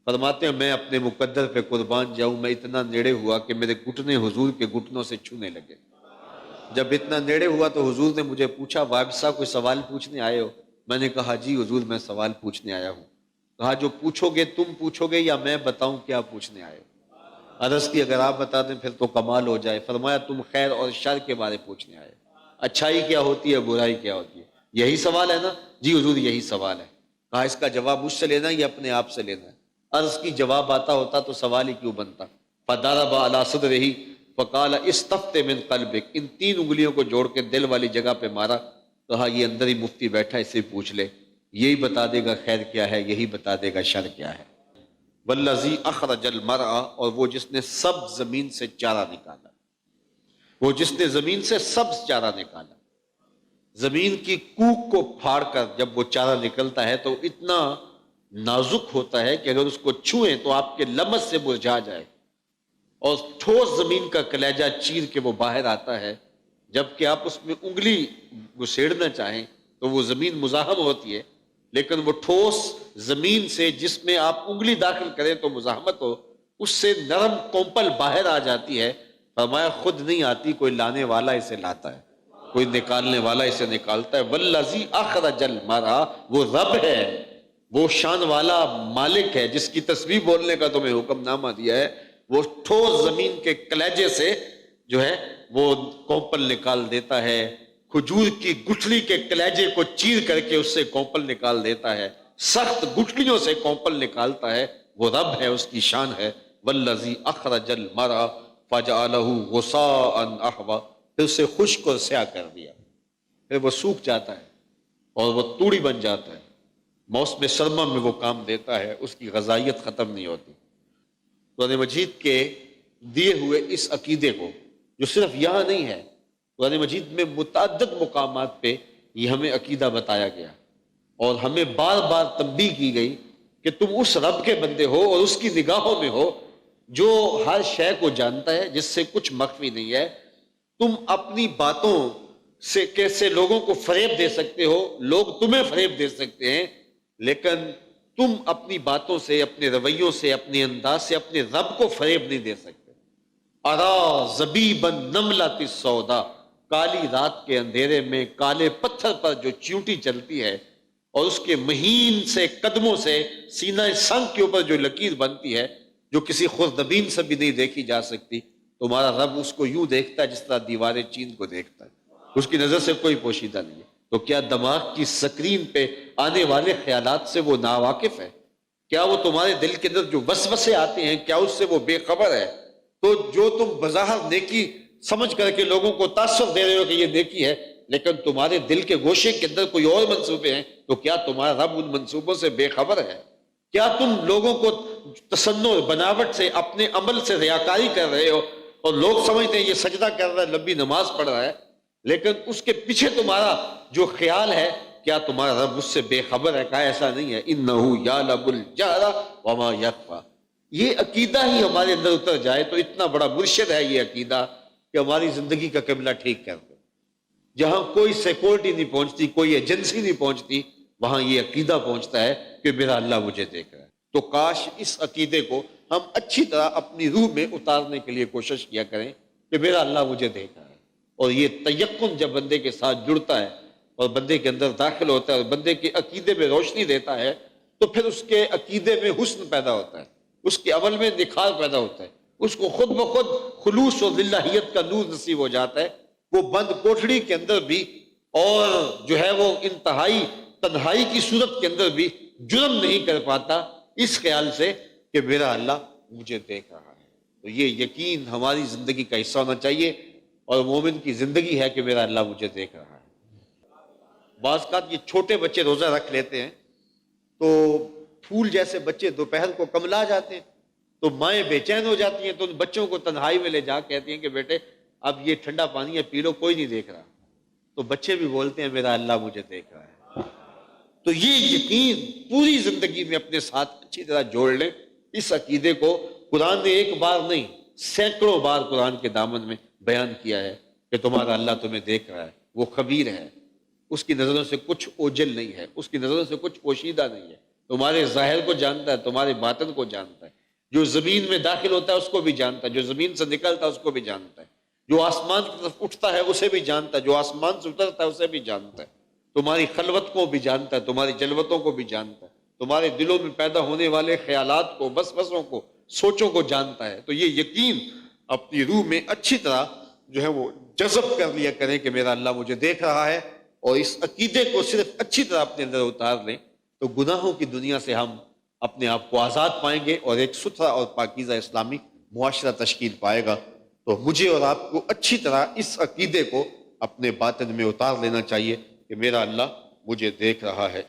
فرماتے ہیں میں اپنے مقدر پہ قربان جاؤں، میں اتنا نیڑے ہوا کہ میرے گھٹنے حضور کے گھٹنوں سے چھونے لگے۔ جب اتنا نیڑے ہوا تو حضور نے مجھے پوچھا وابسہ کوئی سوال پوچھنے آئے ہو؟ میں نے کہا جی حضور میں سوال پوچھنے آیا ہوں۔ کہا جو پوچھو گے تم پوچھو گے یا میں بتاؤں کیا پوچھنے آئے ہو؟ عرض کی اگر آپ بتا دیں پھر تو کمال ہو جائے۔ فرمایا تم خیر اور شر کے بارے پوچھنے آئے، اچھائی کیا ہوتی ہے برائی کیا ہوتی ہے، یہی سوال ہے نا؟ جی حضور یہی سوال ہے۔ کہا اس کا جواب مجھ سے لینا یا اپنے آپ سے لینا ہے؟ عرض کی جواب آتا ہوتا تو سوال ہی کیوں بنتا۔ فضرب علی صدرہ فقال استفت من قلبک، ان تین انگلیوں کو جوڑ کے دل والی جگہ پہ مارا، کہا یہ اندر ہی مفتی بیٹھا اسے پوچھ لے، یہی بتا دے گا خیر کیا ہے، یہی بتا دے گا شر کیا ہے۔ والذی اخرج المرعى، اور وہ جس نے سبز زمین سے چارہ نکالا، وہ جس نے زمین سے سبز چارہ نکالا۔ زمین کی کوک کو پھاڑ کر جب وہ چارہ نکلتا ہے تو اتنا نازک ہوتا ہے کہ اگر اس کو چھوئیں تو آپ کے لمس سے مرجھا جائے، اور ٹھوس زمین کا کلیجہ چیر کے وہ باہر آتا ہے۔ جبکہ آپ اس میں انگلی گسیڑنا چاہیں تو وہ زمین مزاحم ہوتی ہے، لیکن وہ ٹھوس زمین سے جس میں آپ انگلی داخل کریں تو مزاحمت ہو، اس سے نرم کومپل باہر آ جاتی ہے۔ فرمایا خود نہیں آتی، کوئی لانے والا اسے لاتا ہے، کوئی نکالنے والا اسے نکالتا ہے۔ والذی اخرج المرعى، وہ رب ہے، وہ شان والا مالک ہے جس کی تسبیح بولنے کا تمہیں حکم نامہ دیا ہے، وہ ٹھوس زمین کے کلیجے سے جو ہے وہ کومپل نکال دیتا ہے، کھجور کی گٹھلی کے کلیجے کو چیر کر کے اس سے کومپل نکال دیتا ہے، سخت گٹھلیوں سے کومپل نکالتا ہے، وہ رب ہے، اس کی شان ہے۔ والذی اخرج المرعى فجعلہ غثاء احوا، پھر اسے خشک اور سیاہ کر دیا، پھر وہ سوکھ جاتا ہے اور وہ توڑی بن جاتا ہے، موسم سرما میں وہ کام دیتا ہے، اس کی غذائیت ختم نہیں ہوتی۔ قرآن مجید کے دیے ہوئے اس عقیدے کو، جو صرف یہاں نہیں ہے، قرآن مجید میں متعدد مقامات پہ یہ ہمیں عقیدہ بتایا گیا، اور ہمیں بار بار تنبیہ کی گئی کہ تم اس رب کے بندے ہو اور اس کی نگاہوں میں ہو جو ہر شے کو جانتا ہے، جس سے کچھ مخفی نہیں ہے۔ تم اپنی باتوں سے کیسے لوگوں کو فریب دے سکتے ہو، لوگ تمہیں فریب دے سکتے ہیں، لیکن تم اپنی باتوں سے، اپنے رویوں سے، اپنے انداز سے اپنے رب کو فریب نہیں دے سکتے۔ ارا زبیبا نملۃ السودا، کالی رات کے اندھیرے میں کالے پتھر پر جو چیونٹی چلتی ہے اور اس کے مہین سے قدموں سے سینہ سنگ کے اوپر جو لکیر بنتی ہے، جو کسی خوردبین سے بھی نہیں دیکھی جا سکتی، تمہارا رب اس کو یوں دیکھتا ہے جس طرح دیوار چین کو دیکھتا ہے، اس کی نظر سے کوئی پوشیدہ نہیں ہے۔ تو کیا دماغ کی سکرین پہ آنے والے خیالات سے وہ ناواقف ہے؟ کیا وہ تمہارے دل کے اندر جو وسوسے آتے ہیں کیا اس سے وہ بے خبر ہے؟ تو جو تم بظاہر نیکی سمجھ کر کے لوگوں کو تاثر دے رہے ہو کہ یہ نیکی ہے، لیکن تمہارے دل کے گوشے کے اندر کوئی اور منصوبے ہیں، تو کیا تمہارا رب ان منصوبوں سے بے خبر ہے؟ کیا تم لوگوں کو تصنع اور بناوٹ سے اپنے عمل سے ریاکاری کر رہے ہو، اور لوگ سمجھتے ہیں یہ سجدہ کر رہا ہے، لمبی نماز پڑھ رہا ہے، لیکن اس کے پیچھے تمہارا جو خیال ہے، کیا تمہارا رب اس سے بے خبر ہے؟ کہا ایسا نہیں ہے۔ اِنَّهُ يَعْلَمُ الْجَهْرَ وَمَا يَخْفَى، یہ عقیدہ ہی ہمارے اندر اتر جائے تو اتنا بڑا مرشد ہے یہ عقیدہ کہ ہماری زندگی کا قبلہ ٹھیک کر دے۔ جہاں کوئی سیکورٹی نہیں پہنچتی، کوئی ایجنسی نہیں پہنچتی، وہاں یہ عقیدہ پہنچتا ہے کہ میرا اللہ مجھے دیکھ رہا ہے۔ تو کاش اس عقیدے کو ہم اچھی طرح اپنی روح میں اتارنے کے لیے کوشش کیا کریں کہ میرا اللہ مجھے دیکھ رہا ہے۔ اور یہ تیقن جب بندے کے ساتھ جڑتا ہے اور بندے کے اندر داخل ہوتا ہے اور بندے کے عقیدے میں روشنی دیتا ہے، تو پھر اس کے عقیدے میں حسن پیدا ہوتا ہے، اس کے عمل میں نکھار پیدا ہوتا ہے، اس کو خود بخود خلوص و للہیت کا نور نصیب ہو جاتا ہے۔ وہ بند کوٹھڑی کے اندر بھی اور جو ہے وہ انتہائی تنہائی کی صورت کے اندر بھی جرم نہیں کر پاتا اس خیال سے کہ میرا اللہ مجھے دیکھ رہا ہے۔ تو یہ یقین ہماری زندگی کا حصہ ہونا چاہیے، اور مومن کی زندگی ہے کہ میرا اللہ مجھے دیکھ رہا ہے۔ بعض اوقات یہ چھوٹے بچے روزہ رکھ لیتے ہیں تو پھول جیسے بچے دوپہر کو کملا جاتے ہیں، تو مائیں بے چین ہو جاتی ہیں، تو ان بچوں کو تنہائی میں لے جا کہتی ہیں کہ بیٹے اب یہ ٹھنڈا پانی ہے پی لو، کوئی نہیں دیکھ رہا۔ تو بچے بھی بولتے ہیں میرا اللہ مجھے دیکھ رہا ہے۔ تو یہ یقین پوری زندگی میں اپنے ساتھ اچھی طرح جوڑ لیں۔ اس عقیدے کو قرآن نے ایک بار نہیں سینکڑوں بار قرآن کے دامن میں بیان کیا ہے کہ تمہارا اللہ تمہیں دیکھ رہا ہے، وہ خبیر ہے، اس کی نظروں سے کچھ اوجل نہیں ہے، اس کی نظروں سے کچھ پوشیدہ نہیں ہے۔ تمہارے ظاہر کو جانتا ہے، تمہارے باطن کو جانتا ہے، جو زمین میں داخل ہوتا ہے اس کو بھی جانتا ہے، جو زمین سے نکلتا ہے اس کو بھی جانتا ہے، جو آسمان کی طرف اٹھتا ہے اسے بھی جانتا ہے، جو آسمان سے اترتا ہے اسے بھی جانتا ہے، تمہاری خلوت کو بھی جانتا ہے، تمہاری جلوتوں کو بھی جانتا ہے، تمہارے دلوں میں پیدا ہونے والے خیالات کو، وسوسوں کو، سوچوں کو جانتا ہے۔ تو یہ یقین اپنی روح میں اچھی طرح جو ہے وہ جذب کر لیا کریں کہ میرا اللہ مجھے دیکھ رہا ہے، اور اس عقیدے کو صرف اچھی طرح اپنے اندر اتار لیں تو گناہوں کی دنیا سے ہم اپنے آپ کو آزاد پائیں گے اور ایک ستھرا اور پاکیزہ اسلامی معاشرہ تشکیل پائے گا۔ تو مجھے اور آپ کو اچھی طرح اس عقیدے کو اپنے باطن میں اتار لینا چاہیے کہ میرا اللہ مجھے دیکھ رہا ہے۔